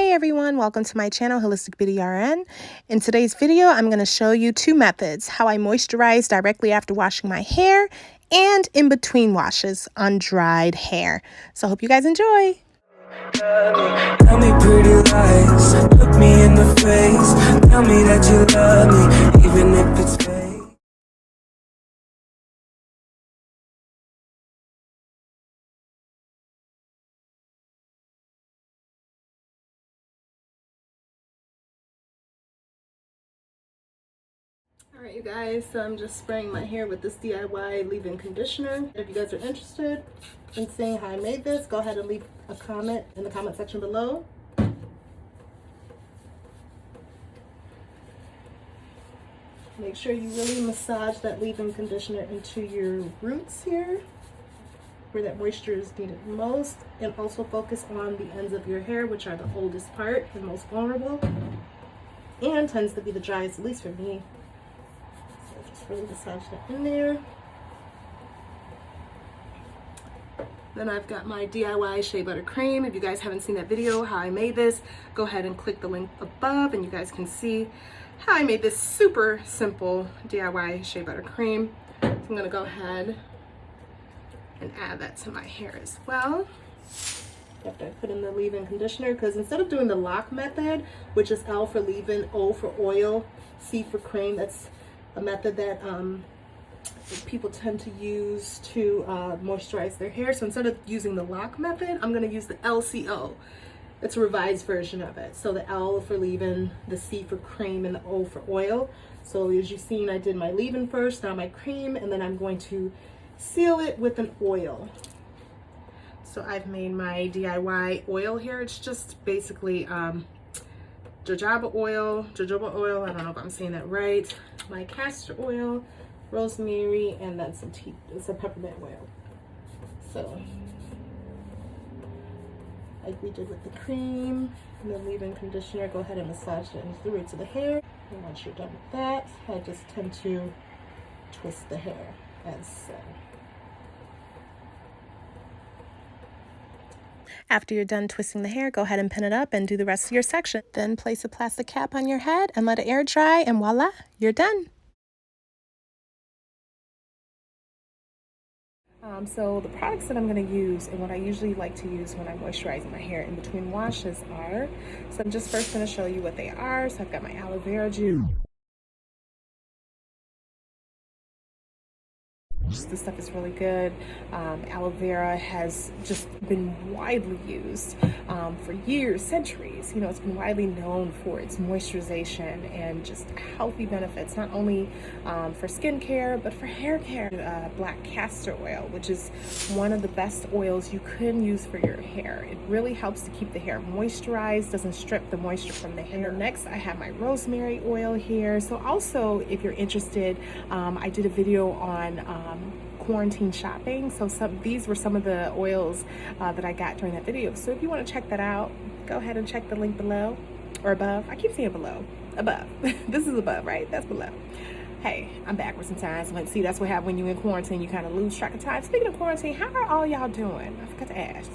Hey everyone, welcome to my channel, Holistic Beauty RN. In today's video, I'm going to show you two methods: how I moisturize directly after washing my hair and in between washes on dried hair. So I hope you guys enjoy. Tell me pretty lies, look me in the face, tell me that you love me, even if it's fake. Alright you guys, so I'm just spraying my hair with this DIY leave-in conditioner. If you guys are interested in seeing how I made this, go ahead and leave a comment in the comment section below. Make sure you really massage that leave-in conditioner into your roots here, where that moisture is needed most, and also focus on the ends of your hair, which are the oldest part and most vulnerable, and tends to be the driest, at least for me. So just really massage that in there. Then I've got my DIY Shea Butter Cream. If you guys haven't seen that video, how I made this, go ahead and click the link above and you guys can see how I made this super simple DIY Shea Butter Cream. So I'm gonna go ahead and add that to my hair as well after I put in the leave-in conditioner, because instead of doing the lock method, which is L for leave-in, O for oil, C for cream, that's a method that people tend to use to moisturize their hair. So instead of using the lock method, I'm going to use the LCO. It's a revised version of it. So the L for leave-in, the C for cream, and the O for oil. So as you've seen, I did my leave-in first, now my cream, and then I'm going to seal it with an oil. So I've made my DIY oil here. It's just basically jojoba oil, I don't know if I'm saying that right, my castor oil, rosemary, and then some tea, some peppermint oil. So like we did with the cream and the leave-in conditioner, go ahead and massage it into the roots of the hair. And once you're done with that, I just tend to twist the hair as so. After you're done twisting the hair, go ahead and pin it up and do the rest of your section. Then place a plastic cap on your head and let it air dry, and voila, you're done. So the products that I'm going to use and what I usually like to use when I'm moisturizing my hair in between washes are, so I'm just first going to show you what they are. So I've got my aloe vera juice. This stuff is really good. Aloe vera has just been widely used for years, centuries. You know, it's been widely known for its moisturization and just healthy benefits, not only for skin care, but for hair care. Black castor oil, which is one of the best oils you can use for your hair. It really helps to keep the hair moisturized, doesn't strip the moisture from the hair. Next, I have my rosemary oil here. So also, if you're interested, I did a video on quarantine shopping. So these were some of the oils that I got during that video. So if you want to check that out, go ahead and check the link below or above. I keep saying below, above. This is above, right? That's below. Hey, I'm backwards sometimes. Like, see, that's what happens when you're in quarantine. You kind of lose track of time. Speaking of quarantine, how are all y'all doing? I forgot to ask.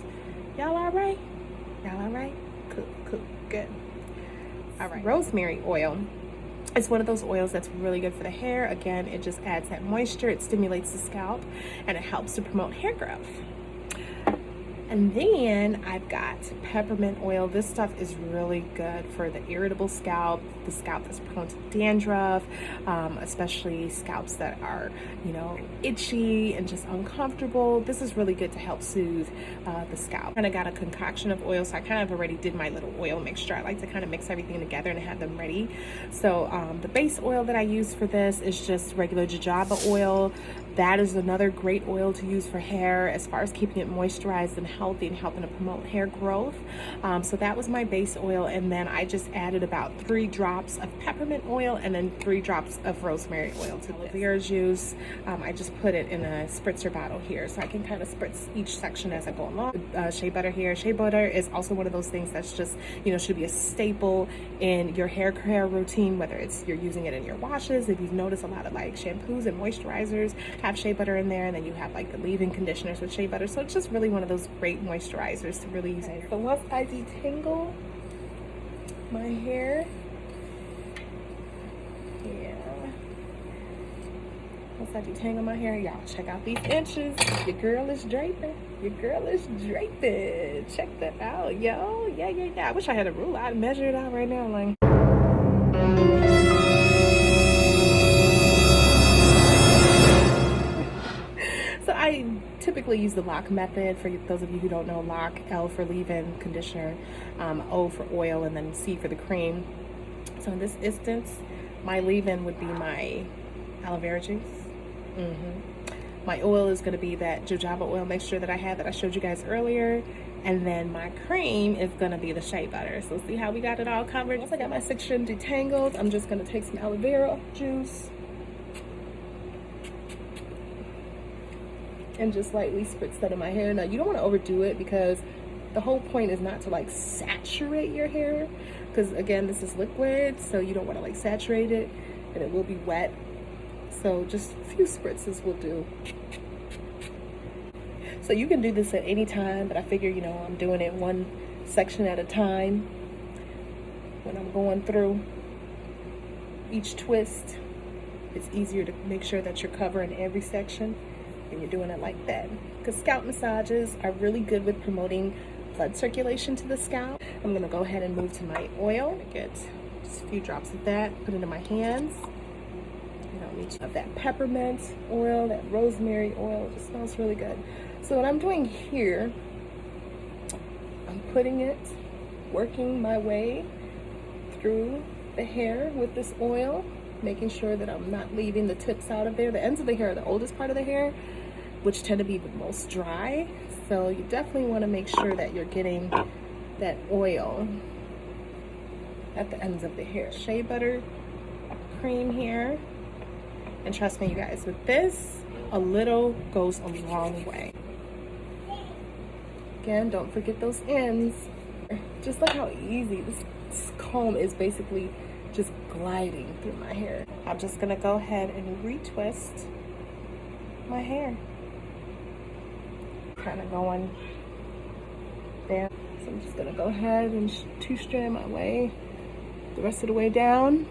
Y'all all right? Y'all all right? Cool, good. All right. Rosemary oil. It's one of those oils that's really good for the hair. Again, it just adds that moisture, it stimulates the scalp, and it helps to promote hair growth. And then I've got peppermint oil. This stuff is really good for the irritable scalp, the scalp that's prone to dandruff, especially scalps that are, you know, itchy and just uncomfortable. This is really good to help soothe the scalp. And I got a concoction of oils, so I kind of already did my little oil mixture. I like to kind of mix everything together and have them ready. So the base oil that I use for this is just regular jojoba oil. That is another great oil to use for hair as far as keeping it moisturized and healthy and helping to promote hair growth. So that was my base oil, and then I just added about 3 drops of peppermint oil and then 3 drops of rosemary oil to aloe vera juice. I just put it in a spritzer bottle here, so I can kind of spritz each section as I go along. Shea butter here. Shea butter is also one of those things that's just, you know, should be a staple in your hair care routine, whether it's you're using it in your washes. If you've noticed, a lot of like shampoos and moisturizers have shea butter in there, and then you have like the leave-in conditioners with shea butter. So it's just really one of those great moisturizers to really use. So once I detangle my hair. Yeah. Once I detangle my hair, y'all check out these inches. Your girl is draping. Your girl is draping. Check that out, yo. Yeah. I wish I had a ruler. I'd measure it out right now. Like. So I typically use the lock method. For those of you who don't know, lock, L for leave-in conditioner, O for oil, and then C for the cream. So in this instance, my leave-in would be my aloe vera juice. My oil is going to be that jojoba oil mixture that I had that I showed you guys earlier. And then my cream is going to be the shea butter. So see how we got it all covered? Once I got my section detangled, I'm just going to take some aloe vera juice and just lightly spritz that in my hair. Now, you don't want to overdo it because the whole point is not to like saturate your hair, because again, this is liquid, so you don't want to like saturate it and it will be wet. So just a few spritzes will do. So you can do this at any time, but I figure, you know, I'm doing it one section at a time when I'm going through each twist. It's easier to make sure that you're covering every section and you're doing it like that, because scalp massages are really good with promoting blood circulation to the scalp. I'm gonna go ahead and move to my oil. Get just a few drops of that, put it in my hands. You don't need to have that peppermint oil, that rosemary oil. It just smells really good. So what I'm doing here, I'm putting it, working my way through the hair with this oil, making sure that I'm not leaving the tips out of there. The ends of the hair are the oldest part of the hair, which tend to be the most dry. So you definitely want to make sure that you're getting that oil at the ends of the hair. Shea butter cream here. And trust me, you guys, with this, a little goes a long way. Again, don't forget those ends. Just look how easy this comb is basically just gliding through my hair. I'm just gonna go ahead and retwist my hair. Kind of going down. So I'm just gonna go ahead and two-strand my way the rest of the way down.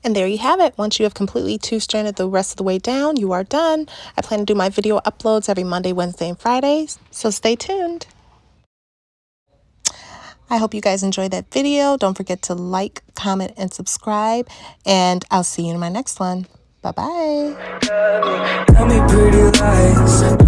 And there you have it. Once you have completely two-stranded the rest of the way down, you are done. I plan to do my video uploads every Monday, Wednesday, and Fridays, so stay tuned. I hope you guys enjoyed that video. Don't forget to like, comment, and subscribe, and I'll see you in my next one. Bye-bye. Tell me pretty lies.